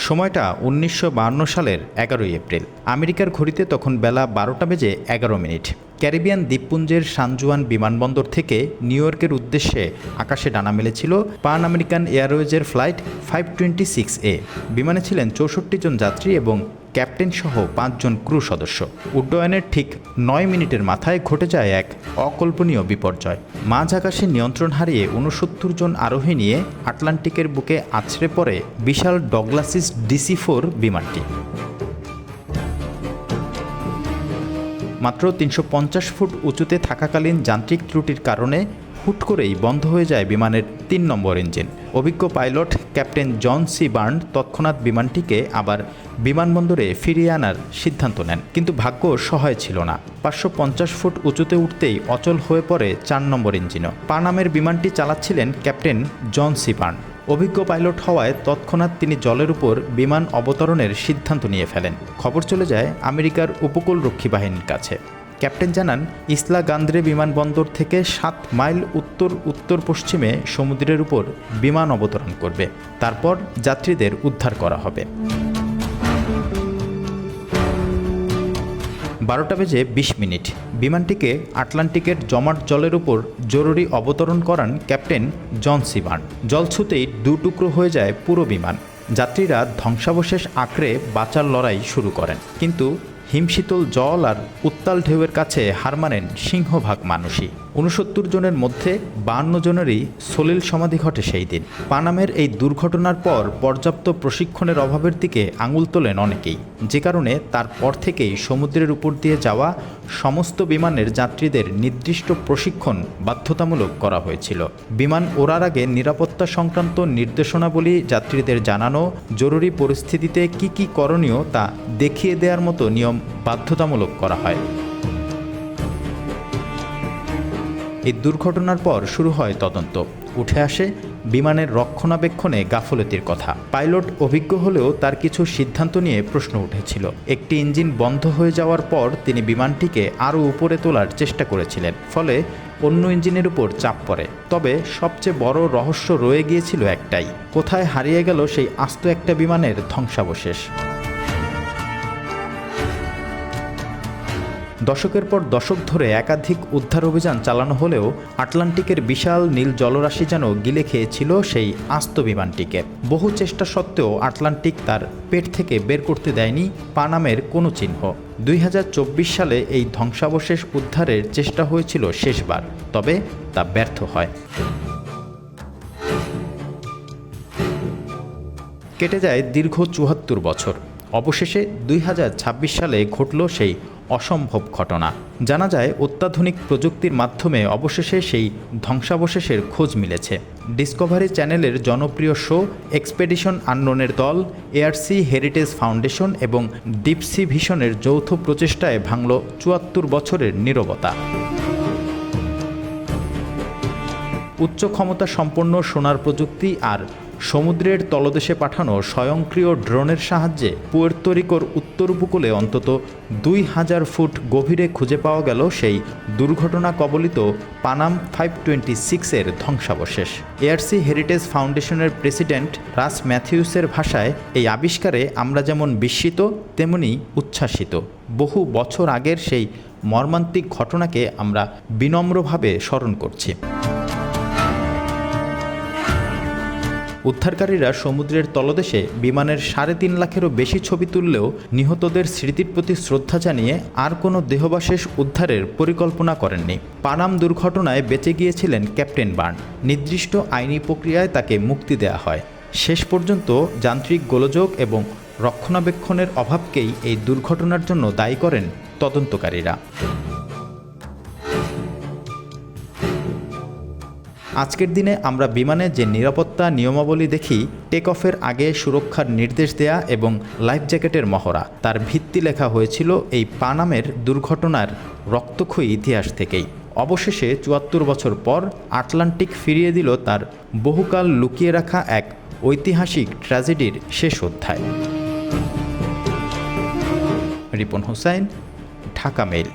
সময়টা ১৯৫২ সালের ১১ এপ্রিল। আমেরিকার ঘড়িতে তখন বেলা ১২টা বেজে ১১ মিনিট। ক্যারিবিয়ান দ্বীপপুঞ্জের সান জুয়ান বিমানবন্দর থেকে নিউ ইয়র্কের উদ্দেশ্যে আকাশে ডানা মেলেছিল পান আমেরিকান এয়ারওয়েজের ফ্লাইট 526A। বিমানে ছিলেন ৬৪ জন যাত্রী এবং ক্যাপ্টেন সহ ৫ জন ক্রু সদস্য। উড্ডয়নের ঠিক ৯ মিনিটের মাথায় ঘটে যায় এক অকল্পনীয় বিপর্যয়। মাঝ আকাশে নিয়ন্ত্রণ হারিয়ে ৬৯ জন আরোহী নিয়ে আটলান্টিকের বুকে আছড়ে পড়ে বিশাল ডগলাসিস DC-4 বিমানটি। মাত্র ৩৫০ ফুট উঁচুতে থাকাকালীন যান্ত্রিক ত্রুটির কারণে হুট করেই বন্ধ হয়ে যায় বিমানের ৩ নম্বর ইঞ্জিন। অভিজ্ঞ pilot captain John C Burn তৎক্ষণাৎ বিমানটিকে আবার বিমানবন্দরে ফিরিয়ে আনার সিদ্ধান্ত নেন, কিন্তু ভাগ্য সহায় ছিল না। ৫৫০ ফুট উঁচুতে উঠতেই অচল হয়ে পড়ে ৪ নম্বর ইঞ্জিনও। পানামের বিমানটি চালাচ্ছিলেন ক্যাপ্টেন জন সি বার্ন। অভিজ্ঞ পাইলট হওয়ায় তৎক্ষণাৎ তিনি জলের উপর বিমান অবতরণের সিদ্ধান্ত নিয়ে ফেলেন। খবর চলে যায় আমেরিকার উপকূলরক্ষী বাহিনীর কাছে। ক্যাপ্টেন জানান, ইসলা গান্দ্রে বিমানবন্দর থেকে ৭ মাইল উত্তর পশ্চিমে সমুদ্রের উপর বিমান অবতরণ করবে। তারপর যাত্রীদের উদ্ধার করা হবে। ১২টা বেজে ২০ মিনিট বিমানটিকে আটলান্টিকের জমাট জলের উপর জরুরি অবতরণ করান ক্যাপ্টেন জন সি বার্ন। জল ছুঁতেই দুটুকরো হয়ে যায় পুরো বিমান। যাত্রীরা ধ্বংসাবশেষ আঁকড়ে বাঁচার লড়াই শুরু করেন, কিন্তু হিমশীতল জল আর উত্তাল ঢেউয়ের কাছে হার মানেন সিংহভাগ মানুষই। ৬৯ জনের মধ্যে ৫২ জনেরই সলিল সমাধি ঘটে সেই দিন। পানামের এই দুর্ঘটনার পর পর্যাপ্ত প্রশিক্ষণের অভাবের দিকে আঙুল তোলেন অনেকেই, যে কারণে তারপর থেকেই সমুদ্রের উপর দিয়ে যাওয়া সমস্ত বিমানের যাত্রীদের নির্দিষ্ট প্রশিক্ষণ বাধ্যতামূলক করা হয়েছিল। বিমান ওড়ার আগে নিরাপত্তা সংক্রান্ত নির্দেশনাবলী যাত্রীদের জানানো, জরুরি পরিস্থিতিতে কি করণীয় তা দেখিয়ে দেওয়ার মতো নিয়ম বাধ্যতামূলক করা হয়। এই দুর্ঘটনার পর শুরু হয় তদন্ত। উঠে আসে বিমানের রক্ষণাবেক্ষণে গাফলতির কথা। পাইলট অভিজ্ঞ হলেও তার কিছু সিদ্ধান্ত নিয়ে প্রশ্ন উঠেছিল। একটি ইঞ্জিন বন্ধ হয়ে যাওয়ার পর তিনি বিমানটিকে আরও উপরে তোলার চেষ্টা করেছিলেন, ফলে অন্য ইঞ্জিনের উপর চাপ পড়ে। তবে সবচেয়ে বড় রহস্য রয়ে গিয়েছিল একটাই, কোথায় হারিয়ে গেল সেই আস্ত একটা বিমানের ধ্বংসাবশেষ। দশকের পর দশক ধরে একাধিক উদ্ধার অভিযান চালানো হলেও আটলান্টিকের বিশাল নীল জলরাশি যেন গিলে খেয়েছিল সেই আস্ত বিমানটিকে। বহু চেষ্টা সত্ত্বেও আটলান্টিক তার পেট থেকে বের করতে দেয়নি পানামের কোনো চিহ্ন। ২০২৪ সালে এই ধ্বংসাবশেষ উদ্ধারের চেষ্টা হয়েছিল শেষবার, তবে তা ব্যর্থ হয়। কেটে যায় দীর্ঘ ৭৪ বছর। অবশেষে ২০২৬ সালে ঘটল সেই অসম্ভব ঘটনা। জানা যায় অত্যাধুনিক প্রযুক্তির মাধ্যমে অবশেষে সেই ধ্বংসাবশেষের খোঁজ মিলেছে। ডিসকভারি চ্যানেলের জনপ্রিয় শো এক্সপেডিশন আননোনের দল, এয়ারসি হেরিটেজ ফাউন্ডেশন এবং ডিপসি ভিশনের যৌথ প্রচেষ্টায় ভাঙল ৭৪ বছরের নীরবতা। উচ্চ ক্ষমতা সম্পন্ন সোনার প্রযুক্তি আর সমুদ্রের তলদেশে পাঠানো স্বয়ংক্রিয় ড্রোনের সাহায্যে পুয়ের্তো রিকোর উত্তর উপকূলে অন্তত ২০০০ ফুট গভীরে খুঁজে পাওয়া গেল সেই দুর্ঘটনা কবলিত পানাম 526-এর ধ্বংসাবশেষ। এয়ারসি হেরিটেজ ফাউন্ডেশনের প্রেসিডেন্ট রাস ম্যাথিউসের ভাষায়, এই আবিষ্কারে আমরা যেমন বিস্মিত তেমনি উচ্ছ্বাসিত। বহু বছর আগের সেই মর্মান্তিক ঘটনাকে আমরা বিনম্রভাবে স্মরণ করছি। উদ্ধারকারীরা সমুদ্রের তলদেশে বিমানের ৩.৫ লাখেরও বেশি ছবি তুললেও নিহতদের স্মৃতির প্রতি শ্রদ্ধা জানিয়ে আর কোনো দেহাবশেষ উদ্ধারের পরিকল্পনা করেননি। পানাম দুর্ঘটনায় বেঁচে গিয়েছিলেন ক্যাপ্টেন বার্ন। নির্দিষ্ট আইনি প্রক্রিয়ায় তাকে মুক্তি দেওয়া হয়। শেষ পর্যন্ত যান্ত্রিক গোলযোগ এবং রক্ষণাবেক্ষণের অভাবকেই এই দুর্ঘটনার জন্য দায়ী করেন তদন্তকারীরা। আজকের দিনে আমরা বিমানে যে নিরাপত্তা নিয়মাবলী দেখি, টেক অফের আগে সুরক্ষার নির্দেশ দেয়া এবং লাইফ জ্যাকেটের মহড়া, তার ভিত্তি লেখা হয়েছিল এই পানামের দুর্ঘটনার রক্তক্ষয়ী ইতিহাস থেকেই। অবশেষে ৭৪ বছর পর আটলান্টিক ফিরিয়ে দিল তার বহুকাল লুকিয়ে রাখা এক ঐতিহাসিক ট্র্যাজেডির শেষ অধ্যায়। রিপন হোসাইন, ঢাকা মেইল।